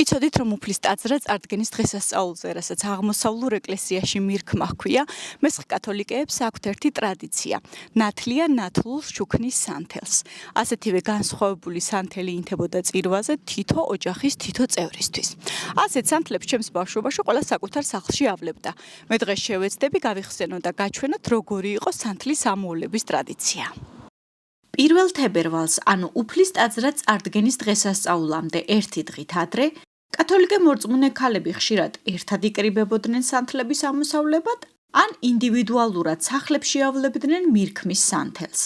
ვიცოდით, რომ უფლის ტაძრა წარდგენის დღესასწაულზე, რასაც აღმოსავლურ ეკლესიაში მირქმა ჰქვია, მესხ კათოლიკეებს აქვთ ერთი ტრადიცია: ნათლია ნათლულს ჩუქნის სანთელს. ასეთივე განსხვავებული სანთელი ინთებოდა წირვაზე თითო ოჯახის თითო წევრისთვის. ასეთ სანთლებს ჩემს ბავშვობაში ყველა საკუთარ სახლში ავლებდა. მე დღეს შევეცდები გავიხსენო და გაჩვენოთ, როგორი იყო სანთლის ამოვლების ტრადიცია. 1 თებერვალს, ანუ უფლის ტაძრა წარდგენის დღესასწაულამდე ერთი დღით ადრე, კათოლიკე მორწმუნე ქალები ხშირად ერთად იკრიბებოდნენ სანთლების ამოსავლებად, ან ინდივიდუალურად სახლებში ავლებდნენ მირქმის სანთელს.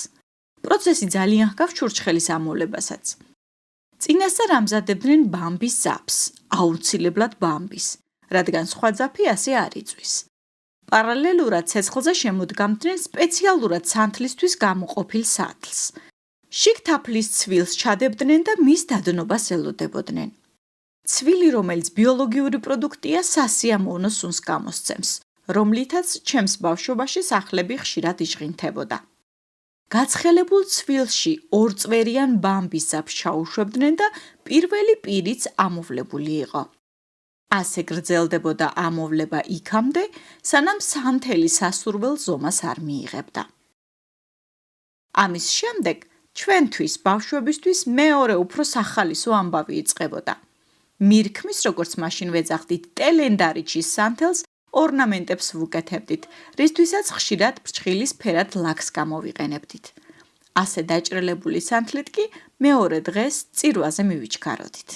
პროცესი ძალიან ჰგავს ჩურჩხელის ამოვლებასაც. წინასწარ ამზადებდნენ ბამბის ძაფს, აუცილებლად ბამბის, რადგან სხვა ძაფი ასე არ იწვის. პარალელურად ცეცხლზე შემოდგამდნენ სპეციალურად სანთლისთვის გამოყოფილ სათლს. შიგ თაფლის ცვილს ჩადებდნენ და მის დადნობას ელოდებოდნენ. ცვილი, რომელიც ბიოლოგიური პროდუქტია, სასიამოვნო სუნს გამოსცემს, რომლითაც ჩემს ბავშვობაში სახლები ხშირად იჟღინთებოდა. გაცხელებულ ცვილში ორწვერიან ბამბის ძაფს ჩაუშვებდნენ და პირველი პირიც ამოვლებული იყო. ასე გრძელდებოდა ამოვლება იქამდე, სანამ სანთელი სასურველ ზომას არ მიიღებდა. ამის შემდეგ ჩვენთვის, ბავშვებისთვის მეორე უფრო სახალისო ამბავი იწყებოდა. მირქმის, როგორც მაშინ ვეძახდით, ტელენდარიჩის სანთელს ორნამენტებს ვუკეთებდით, რისთვისაც ხშირად ფრჩხილის ფერად ლაქს გამოვიყენებდით. ასე დაჭრილებული სანთლით კი მეორე დღეს წირვაზე მივიჩქაროდით.